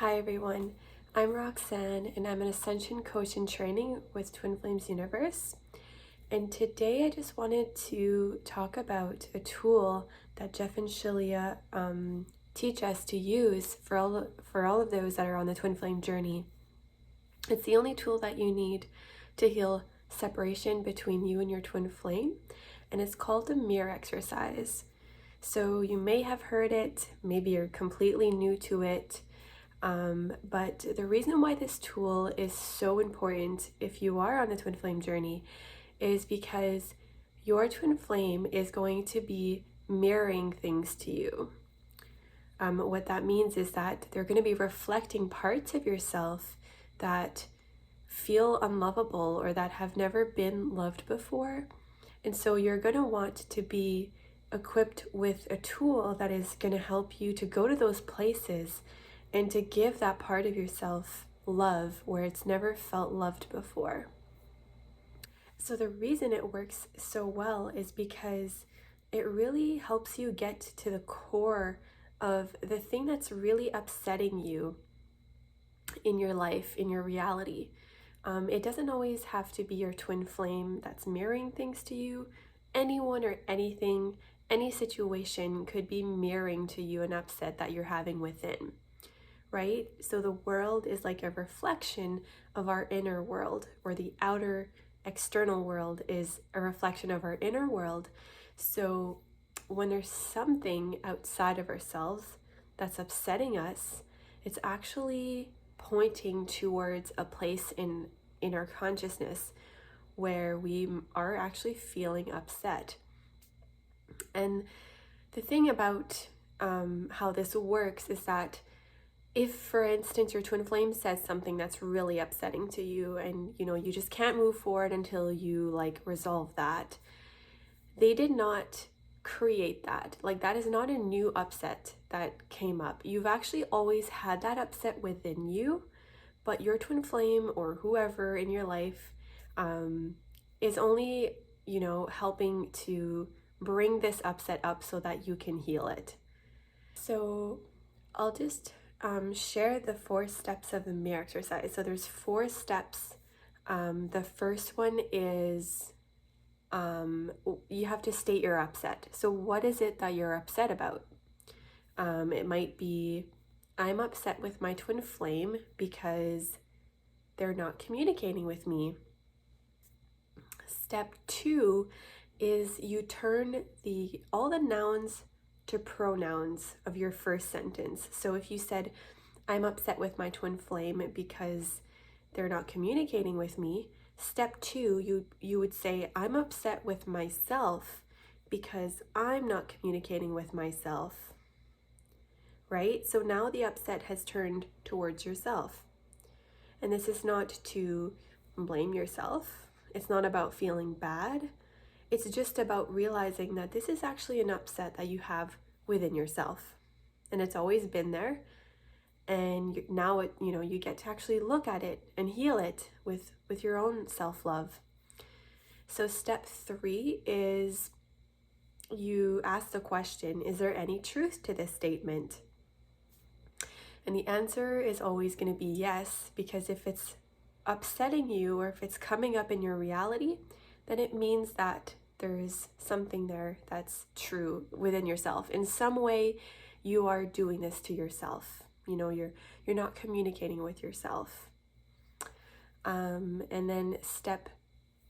Hi everyone, I'm Roxanne and I'm an Ascension Coach in Training with Twin Flames Universe. And today I just wanted to talk about a tool that Jeff and Shaleia teach us to use for all of those that are on the Twin Flame journey. It's the only tool that you need to heal separation between you and your Twin Flame, and it's called the mirror exercise. So you may have heard it, maybe you're completely new to it. But the reason why this tool is so important if you are on the twin flame journey is because your twin flame is going to be mirroring things to you. What that means is that they're going to be reflecting parts of yourself that feel unlovable or that have never been loved before. And so you're going to want to be equipped with a tool that is going to help you to go to those places and to give that part of yourself love where it's never felt loved before. So the reason it works so well is because it really helps you get to the core of the thing that's really upsetting you in your life, in your reality. It doesn't always have to be your twin flame that's mirroring things to you. Anyone or anything, any situation could be mirroring to you an upset that you're having within. Right? So the world is like a reflection of our inner world, or the outer external world is a reflection of our inner world. So when there's something outside of ourselves that's upsetting us, it's actually pointing towards a place in our consciousness where we are actually feeling upset. And the thing about how this works is that if, for instance, your twin flame says something that's really upsetting to you and you just can't move forward until you resolve that, they did not create that. That is not a new upset that came up. You've actually always had that upset within you, but your twin flame or whoever in your life is only helping to bring this upset up so that you can heal it. So I'll just share the 4 steps of the mirror exercise. So there's 4 steps. The first one is you have to state you're upset. So what is it that you're upset about? It might be, I'm upset with my twin flame because they're not communicating with me. Step 2 is you turn all the nouns to pronouns of your first sentence. So if you said, I'm upset with my twin flame because they're not communicating with me, step 2, you would say, I'm upset with myself because I'm not communicating with myself. Right? So now the upset has turned towards yourself. And this is not to blame yourself. It's not about feeling bad. It's just about realizing that this is actually an upset that you have within yourself, and it's always been there. And now you get to actually look at it and heal it with your own self-love. So step 3 is you ask the question, is there any truth to this statement? And the answer is always going to be yes, because if it's upsetting you or if it's coming up in your reality, then it means that there's something there that's true within yourself. In some way, you are doing this to yourself. You're not communicating with yourself. And then step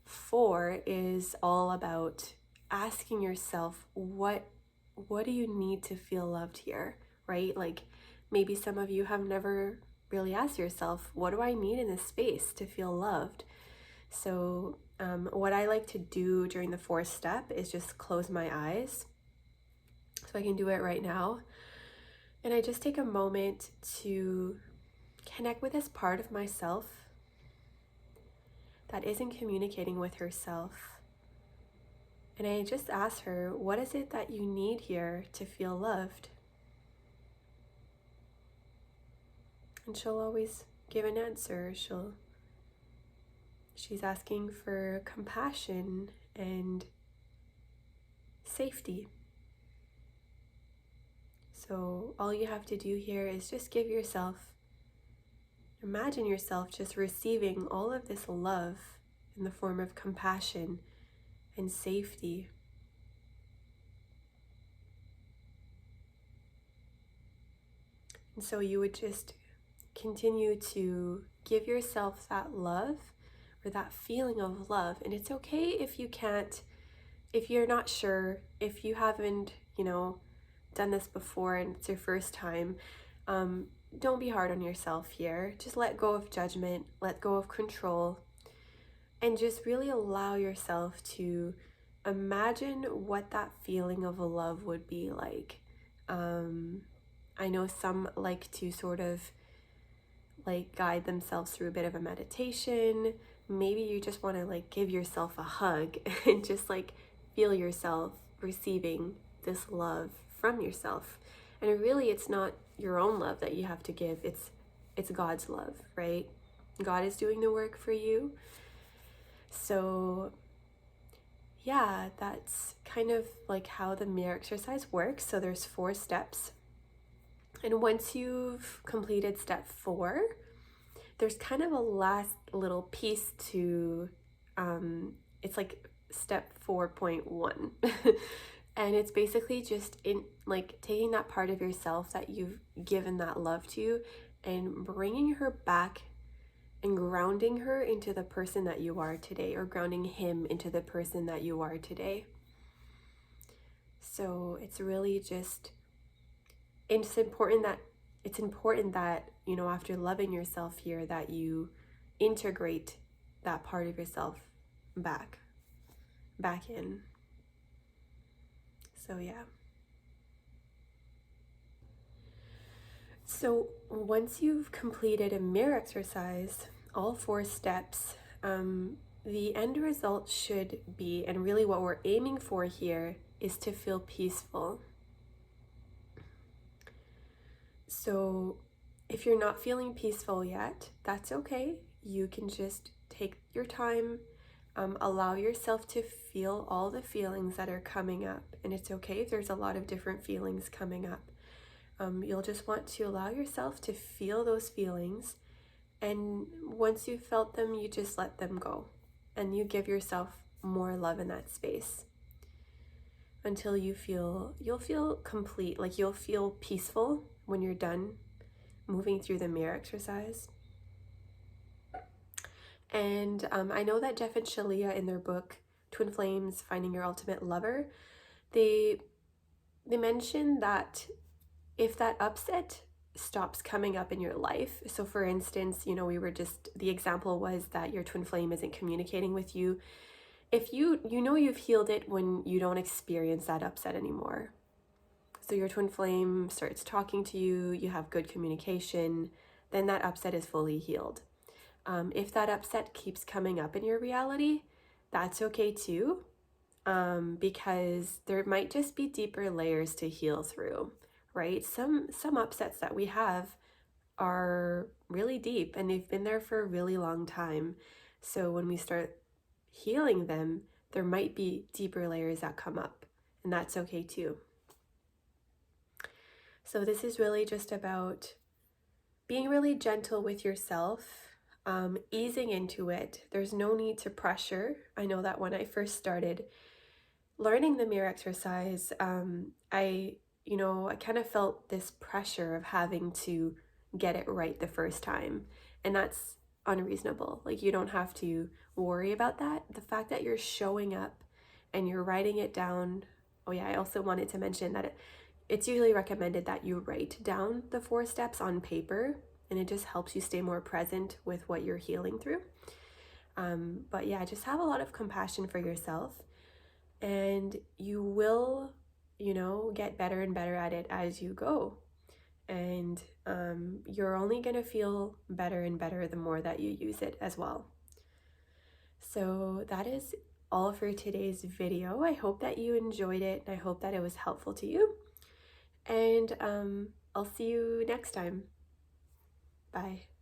4 is all about asking yourself, what do you need to feel loved here, right? Maybe some of you have never really asked yourself, what do I need in this space to feel loved? So what I like to do during the 4th step is just close my eyes. So I can do it right now. And I just take a moment to connect with this part of myself that isn't communicating with herself. And I just ask her, what is it that you need here to feel loved? And she'll always give an answer. She's asking for compassion and safety. So all you have to do here is just give yourself imagine yourself just receiving all of this love in the form of compassion and safety. And so you would just continue to give yourself that love or that feeling of love. And it's okay if you can't, if you're not sure, if you haven't, done this before and it's your first time, don't be hard on yourself here. Just let go of judgment, let go of control, and just really allow yourself to imagine what that feeling of love would be like. I know some like to sort of like guide themselves through a bit of a meditation. Maybe you just want to like give yourself a hug and just like feel yourself receiving this love from yourself. And really it's not your own love that you have to give, it's God's love, right? God is doing the work for you. So yeah, that's kind of like how the mirror exercise works. So there's 4 steps. And once you've completed step 4, there's kind of a last little piece to, it's like step 4.1. And it's basically just in like taking that part of yourself that you've given that love to and bringing her back and grounding her into the person that you are today, or grounding him into the person that you are today. So it's really just, it's important that after loving yourself here, that you integrate that part of yourself back in. So yeah. So once you've completed a mirror exercise, all 4 steps, the end result should be, and really what we're aiming for here, is to feel peaceful. So if you're not feeling peaceful yet, that's okay. You can just take your time, allow yourself to feel all the feelings that are coming up. And it's okay if there's a lot of different feelings coming up. You'll just want to allow yourself to feel those feelings. And once you've felt them, you just let them go. And you give yourself more love in that space until you'll feel complete, like you'll feel peaceful when you're done moving through the mirror exercise. And I know that Jeff and Shaleia, in their book Twin Flames Finding Your Ultimate Lover, they mention that if that upset stops coming up in your life, so for instance, the example was that your twin flame isn't communicating with you. If you've healed it when you don't experience that upset anymore. So your twin flame starts talking to you, you have good communication, then that upset is fully healed. If that upset keeps coming up in your reality, that's okay too, because there might just be deeper layers to heal through, right? Some upsets that we have are really deep and they've been there for a really long time. So when we start healing them, there might be deeper layers that come up, and that's okay too. So this is really just about being really gentle with yourself, easing into it. There's no need to pressure. I know that when I first started learning the mirror exercise, I kind of felt this pressure of having to get it right the first time, and that's unreasonable. Like, you don't have to worry about that. The fact that you're showing up and you're writing it down. Oh yeah, I also wanted to mention that it's usually recommended that you write down the 4 steps on paper, and it just helps you stay more present with what you're healing through. But yeah, just have a lot of compassion for yourself, and you will, get better and better at it as you go. And you're only going to feel better and better the more that you use it as well. So that is all for today's video. I hope that you enjoyed it, and I hope that it was helpful to you. And I'll see you next time. Bye.